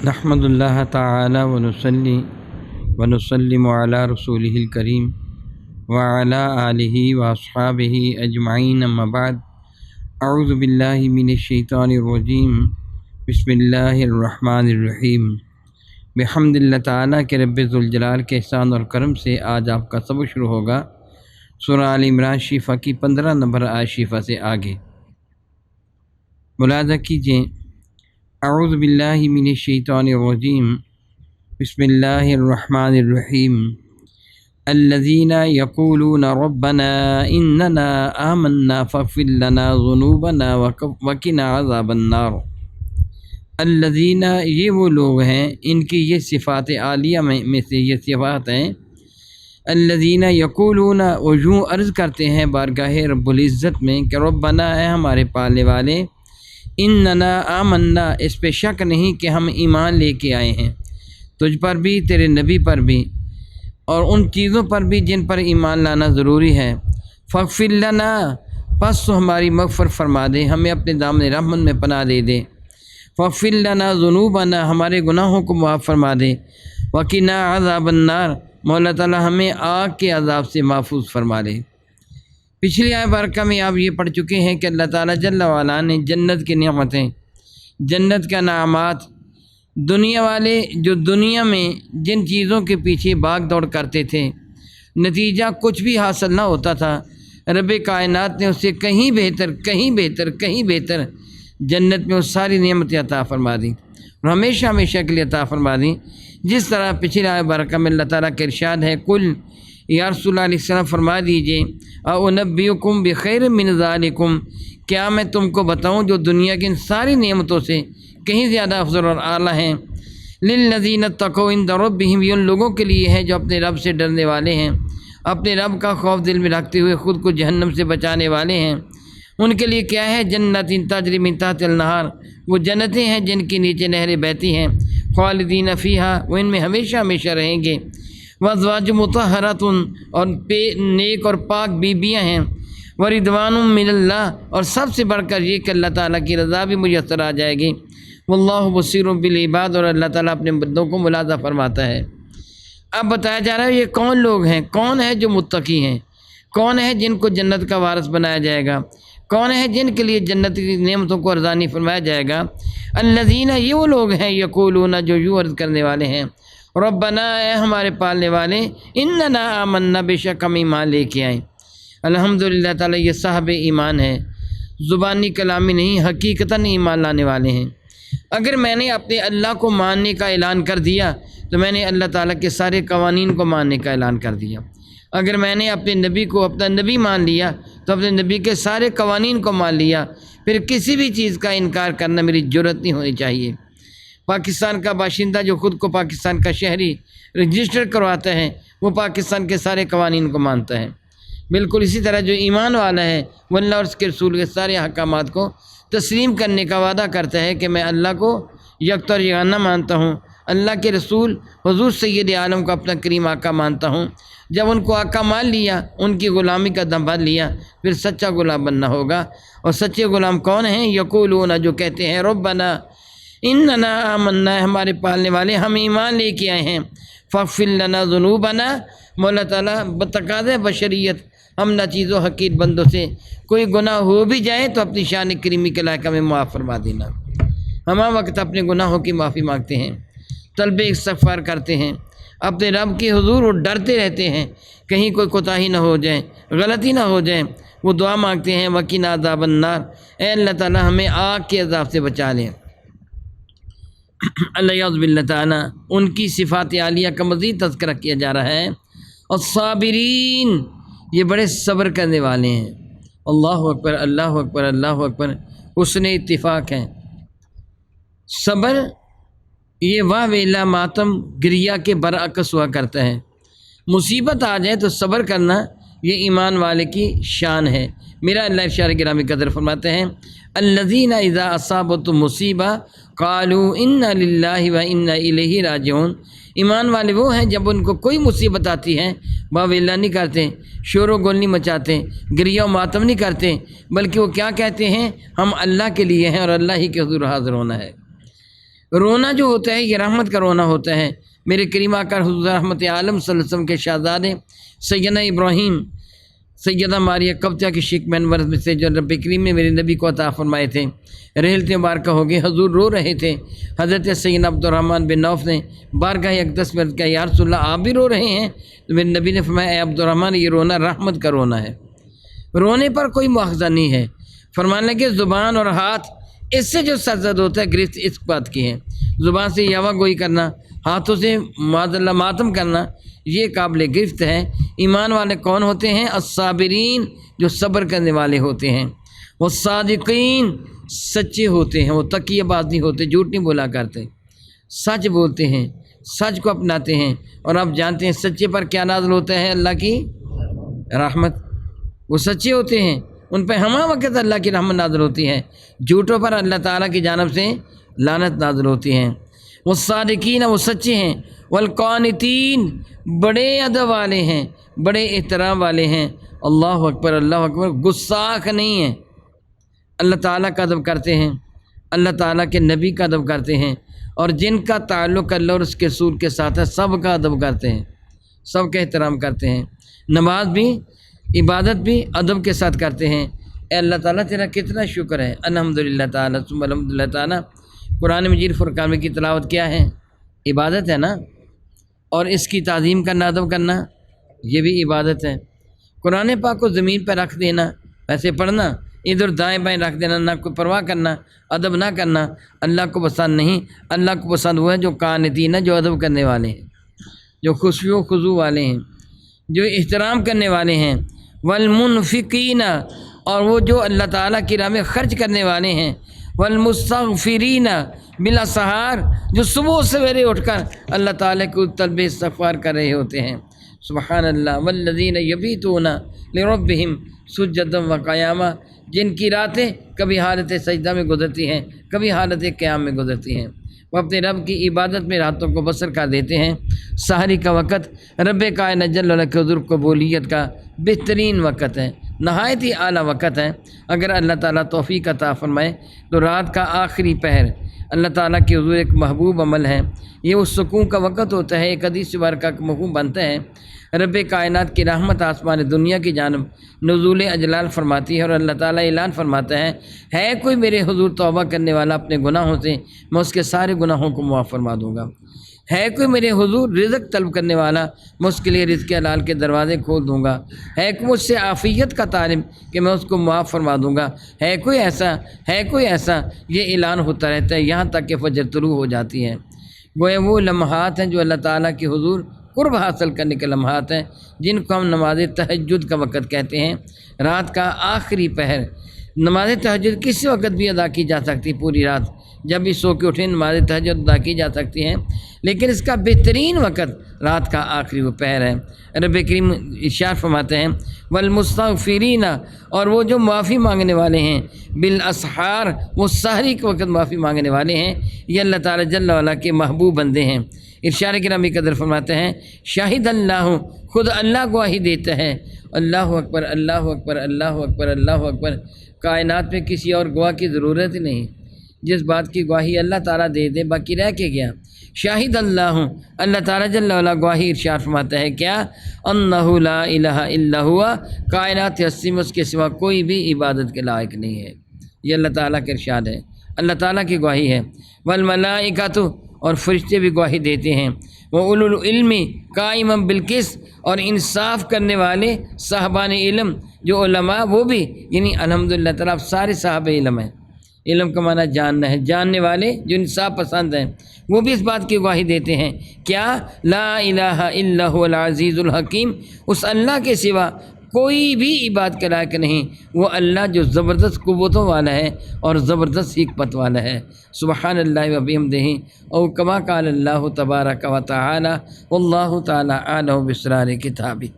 نحمد اللہ تعالی ونصلی ونسلم علی رسولہ الکریم وعلی آلہ واصحابہ اجمعین اما بعد اعوذ باللہ من الشیطان الرجیم بسم اللہ الرحمن الرحیم بحمد اللہ تعالیٰ کے رب ذوالجلال کے احسان اور کرم سے آج آپ کا سبق شروع ہوگا سورہ آل عمران شفا کی 15 نمبر آیت شفا سے آگے۔ ملاحظہ کیجئے، اعوذ باللہ من الشیطان الرجیم بسم اللہ الرحمن الرحیم الذین یقولون ربنا اننا آمنا فاغفر لنا ذنوبنا وقنا عذاب النار۔ الذین، یہ وہ لوگ ہیں، ان کی یہ صفات عالیہ میں سے یہ صفات ہیں۔ الذین یقولون، وہ یوں عرض کرتے ہیں بارگاہ رب العزت میں کہ ربنا، اے ہمارے پالنے والے، اننا آمنا، اس پہ شک نہیں کہ ہم ایمان لے کے آئے ہیں تجھ پر بھی، تیرے نبی پر بھی، اور ان چیزوں پر بھی جن پر ایمان لانا ضروری ہے۔ فاغفر لنا، پس تو ہماری مغفرت فرما دے، ہمیں اپنے دامن رحمت میں پناہ دے دے۔ فاغفر لنا ذنوبنا، ہمارے گناہوں کو معاف فرما دے۔ وقنا عذاب النار، مولا تعالیٰ ہمیں آگ کے عذاب سے محفوظ فرما لے۔ پچھلی آیت بارکہ میں آپ یہ پڑھ چکے ہیں کہ اللہ تعالیٰ جل وعلا نے جنت کی نعمتیں، جنت کے انعامات، دنیا والے جو دنیا میں جن چیزوں کے پیچھے بھاگ دوڑ کرتے تھے، نتیجہ کچھ بھی حاصل نہ ہوتا تھا، رب کائنات نے اس سے کہیں بہتر جنت میں وہ ساری نعمتیں عطا فرما دیں اور ہمیشہ کے لیے عطا فرما دیں۔ جس طرح پچھلی آیت بارکہ میں اللہ تعالیٰ کا ارشاد ہے، کل یا رسول اللہ علیہ السلام فرما دیجئے اُنبئکم بخیر من ذالکم، کیا میں تم کو بتاؤں جو دنیا کی ان ساری نعمتوں سے کہیں زیادہ افضل اور اعلیٰ ہیں۔ للذین اتقوا عند ربہم، یہ ان لوگوں کے لیے ہے جو اپنے رب سے ڈرنے والے ہیں، اپنے رب کا خوف دل میں رکھتے ہوئے خود کو جہنم سے بچانے والے ہیں۔ ان کے لیے کیا ہے؟ جنت تجری من تحت النہار، وہ جنتیں ہیں جن کے نیچے نہریں بہتی ہیں، خالدین فیہا، وہ ان میں ہمیشہ رہیں گے۔ وازواج مطہرات، اور نیک اور پاک بیویاں ہیں۔ ورضوان من اللہ، اور سب سے بڑھ کر یہ کہ اللہ تعالیٰ کی رضا بھی میسر آ جائے گی۔ واللہ بصیر بالعباد، اور اللہ تعالیٰ اپنے بندوں کو ملاحظہ فرماتا ہے۔ اب بتایا جا رہا ہے یہ کون لوگ ہیں، کون ہے جو متقی ہیں، کون ہے جن کو جنت کا وارث بنایا جائے گا، کون ہے جن کے لیے جنت کی نعمتوں کو ارزانی فرمایا جائے گا۔ الذین، یہ وہ لوگ ہیں، یقولون، جو یوں عرض کرنے والے ہیں، ربنا، اے ہمارے پالنے والے، اننا آمنا، بے شک ہم ایمان لے کے آئیں۔ الحمدللہ تعالیٰ یہ صاحب ایمان ہے، زبانی کلامی نہیں، حقیقتاً ایمان لانے والے ہیں۔ اگر میں نے اپنے اللہ کو ماننے کا اعلان کر دیا تو میں نے اللہ تعالیٰ کے سارے قوانین کو ماننے کا اعلان کر دیا۔ اگر میں نے اپنے نبی کو اپنا نبی مان لیا تو اپنے نبی کے سارے قوانین کو مان لیا، پھر کسی بھی چیز کا انکار کرنا میری جرت نہیں ہونی چاہیے۔ پاکستان کا باشندہ جو خود کو پاکستان کا شہری رجسٹر کرواتا ہے، وہ پاکستان کے سارے قوانین کو مانتا ہے۔ بالکل اسی طرح جو ایمان والا ہے وہ اللہ اور اس کے رسول کے سارے احکامات کو تسلیم کرنے کا وعدہ کرتا ہے کہ میں اللہ کو یکتا اور یگانہ مانتا ہوں، اللہ کے رسول حضور سید عالم کو اپنا کریم آقا مانتا ہوں۔ جب ان کو آقا مان لیا، ان کی غلامی کا دم بھر لیا، پھر سچا غلام بننا ہوگا۔ اور سچے غلام کون ہیں؟ یقولون، جو کہتے ہیں ربنا اننا آمنا، ہمارے پالنے والے، ہم ایمان لے کے آئے ہیں۔ فاغفر لنا ذنوبنا، مولا تعالیٰ بتقاضۂ بشریت ہم ناچیز و حقیر بندوں سے کوئی گناہ ہو بھی جائے تو اپنی شان کریمی کے لائقہ میں معاف فرما دینا۔ ہم وقت اپنے گناہوں کی معافی مانگتے ہیں، طلب استغفار کرتے ہیں، اپنے رب کے حضور وہ ڈرتے رہتے ہیں کہیں کوئی کوتاہی نہ ہو جائے، غلطی نہ ہو جائے، وہ دعا مانگتے ہیں وقنا عذاب النار، اے اللہ تعالیٰ ہمیں آگ کے عذاب سے بچا لیں۔ اللہ یعوذ باللہ تعالیٰ ان کی صفات عالیہ کا مزید تذکرہ کیا جا رہا ہے۔ الصابرین، یہ بڑے صبر کرنے والے ہیں۔ اللہ اکبر، اللہ اکبر، اللہ اکبر، حسن اتفاق ہے۔ صبر یہ واہ ویلا ماتم گریا کے برعکس ہوا کرتا ہے۔ مصیبت آ جائے تو صبر کرنا یہ ایمان والے کی شان ہے۔ میرا اللہ ارشاد گرامی قدر فرماتے ہیں، الذین اذا اصابتهم مصیبہ قالوا انا للہ و انا الیہ راجعون۔ ایمان والے وہ ہیں جب ان کو کوئی مصیبت آتی ہے واہ ویلا نہیں کرتے، شور و گل نہیں مچاتے، گریہ و ماتم نہیں کرتے، بلکہ وہ کیا کہتے ہیں؟ ہم اللہ کے لیے ہیں اور اللہ ہی کے حضور حاضر ہونا ہے۔ رونا جو ہوتا ہے یہ رحمت کا رونا ہوتا ہے۔ میرے کریم آقا حضور رحمت عالم صلی اللہ علیہ وسلم کے شہزادے سیدنا ابراہیم سیدہ ماریہ قبطیہ کی شک منور میں سے جو رب کریم نے میرے نبی کو عطا فرمائے تھے، رحلت مبارکہ ہو گئے، حضور رو رہے تھے۔ حضرت سیدنا عبدالرحمن بن عوف نے بارگاہ اقدس میں کہا یا رسول اللہ آپ بھی رو رہے ہیں؟ تو میرے نبی نے فرمایا اے عبدالرحمن یہ رونا رحمت کا رونا ہے، رونے پر کوئی مواخذہ نہیں ہے۔ فرمانے لگے زبان اور ہاتھ اس سے جو سرزد ہوتا ہے گرفت اس بات کی ہے، زبان سے یاوہ گوئی کرنا، ہاتھوں سے معاذ اللہ ماتم کرنا، یہ قابل گرفت ہے۔ ایمان والے کون ہوتے ہیں؟ الصابرین، جو صبر کرنے والے ہوتے ہیں، والصادقین، سچے ہوتے ہیں، وہ تقیہ باز نہیں ہوتے، جھوٹ نہیں بولا کرتے، سچ بولتے ہیں، سچ کو اپناتے ہیں۔ اور آپ جانتے ہیں سچے پر کیا نازل ہوتا ہے؟ اللہ کی رحمت۔ وہ سچے ہوتے ہیں ان پہ ہمہ وقت اللہ کی رحمت نازل ہوتی ہے، جھوٹوں پر اللہ تعالیٰ کی جانب سے لعنت نازل ہوتی ہے۔ وہ صادقین، وہ سچے ہیں، والقانتین، بڑے ادب والے ہیں، بڑے احترام والے ہیں۔ اللہ اکبر، اللہ اکبر، گستاخ نہیں ہیں، اللہ تعالیٰ کا ادب کرتے ہیں، اللہ تعالیٰ کے نبی کا ادب کرتے ہیں، اور جن کا تعلق اللہ اور اس کے رسول کے ساتھ ہے سب کا ادب کرتے ہیں، سب کا احترام کرتے ہیں۔ نماز بھی، عبادت بھی ادب کے ساتھ کرتے ہیں۔ اے اللہ تعالیٰ تیرا کتنا شکر ہے، الحمدللہ تعالیٰ ثم الحمدللہ تعالیٰ۔ قرآن مجید فرقان کی تلاوت کیا ہے؟ عبادت ہے نا، اور اس کی تعظیم کرنا، ادب کرنا، یہ بھی عبادت ہے۔ قرآن پاک کو زمین پہ رکھ دینا، ویسے پڑھنا، ادھر دائیں بائیں رکھ دینا، نہ کوئی پرواہ کرنا، ادب نہ کرنا، اللہ کو پسند نہیں۔ اللہ کو پسند وہ ہے جو قانتین ہے، جو ادب کرنے والے ہیں، جو خشوع و خضوع والے ہیں، جو احترام کرنے والے ہیں۔ والمنفقین، اور وہ جو اللہ تعالیٰ کی راہ میں خرچ کرنے والے ہیں۔ والمستغفرین بالاسحار، جو صبح سویرے اٹھ کر اللہ تعالیٰ کو طلب استغفار کر رہے ہوتے ہیں۔ سبحان اللہ۔ والذین یبیتون لربہم سجدا وقیاما، جن کی راتیں کبھی حالت سجدہ میں گزرتی ہیں، کبھی حالت قیام میں گزرتی ہیں، وہ اپنے رب کی عبادت میں راتوں کو بسر کر دیتے ہیں۔ سحری کا وقت رب کائنات جل وعلا کے حضور قبولیت کا بہترین وقت ہے، نہایت ہی اعلیٰ وقت ہے۔ اگر اللہ تعالیٰ توفیق عطا فرمائے تو رات کا آخری پہر اللہ تعالیٰ کے حضور ایک محبوب عمل ہے، یہ اس سکون کا وقت ہوتا ہے۔ ایک حدیث مبارکہ کا مفہوم بنتا ہے، رب کائنات کی رحمت آسمان دنیا کی جانب نزول اجلال فرماتی ہے، اور اللہ تعالیٰ اعلان فرماتا ہے کوئی میرے حضور توبہ کرنے والا اپنے گناہوں سے، میں اس کے سارے گناہوں کو معاف فرما دوں گا۔ ہے کوئی میرے حضور رزق طلب کرنے والا، میں اس کے لیے رزق حلال کے دروازے کھول دوں گا۔ ہے کوئی مجھ سے عافیت کا طالب کہ میں اس کو معاف فرما دوں گا۔ ہے کوئی ایسا، یہ اعلان ہوتا رہتا ہے یہاں تک کہ فجر طلوع ہو جاتی ہے۔ گویا وہ لمحات ہیں جو اللہ تعالیٰ کے حضور قرب حاصل کرنے کے لمحات ہیں، جن کو ہم نماز تہجد کا وقت کہتے ہیں۔ رات کا آخری پہر، نماز تہجد کسی وقت بھی ادا کی جا سکتی، پوری رات جب بھی سو کے اٹھیں نماز تہجد ادا کی جا سکتی ہیں، لیکن اس کا بہترین وقت رات کا آخری وہ پہر ہے۔ رب کریم ارشاد فرماتے ہیں والمستغفرین، اور وہ جو معافی مانگنے والے ہیں، بالاسحار، وہ سحری کے وقت معافی مانگنے والے ہیں، یہ اللہ تعالیٰ جل وعلا کے محبوب بندے ہیں۔ ارشاد گرامی قدر فرماتے ہیں شاہد اللہ، خود اللہ گواہی دیتا ہے، اللہ اکبر، اللہ اکبر، اللہ اکبر، اللہ اکبر۔ کائنات میں کسی اور گواہ کی ضرورت ہی نہیں، جس بات کی گواہی اللہ تعالیٰ دے دے باقی رہ کے گیا۔ شاہد اللہ، اللہ تعالیٰ جل وعلا گواہی ارشاد فرماتا ہے کیا؟ انہ لا الہ الا ہوا، کائنات ہستی میں اس کے سوا کوئی بھی عبادت کے لائق نہیں ہے۔ یہ اللہ تعالیٰ کا ارشاد ہے، اللہ تعالیٰ کی گواہی ہے۔ والملائکۃ، اور فرشتے بھی گواہی دیتے ہیں۔ وہ اولو العلم قائما بالقسط، اور انصاف کرنے والے صاحبان علم جو علماء، وہ بھی، یعنی الحمدللہ تعالیٰ سارے صاحب علم ہیں، علم کا معنی جاننا ہے، جاننے والے جو انصاف پسند ہیں، وہ بھی اس بات کی گواہی دیتے ہیں کیا؟ لا الہ الا هو العزیز الحکیم، اس اللہ کے سوا کوئی بھی عبادت کے لائق نہیں، وہ اللہ جو زبردست قوتوں والا ہے اور زبردست حکمت والا ہے۔ سبحان اللہ و بحمدہ، او کما قال اللہ تبارک و تعالی، واللہ تعالی اعلم باسرار کتابہ۔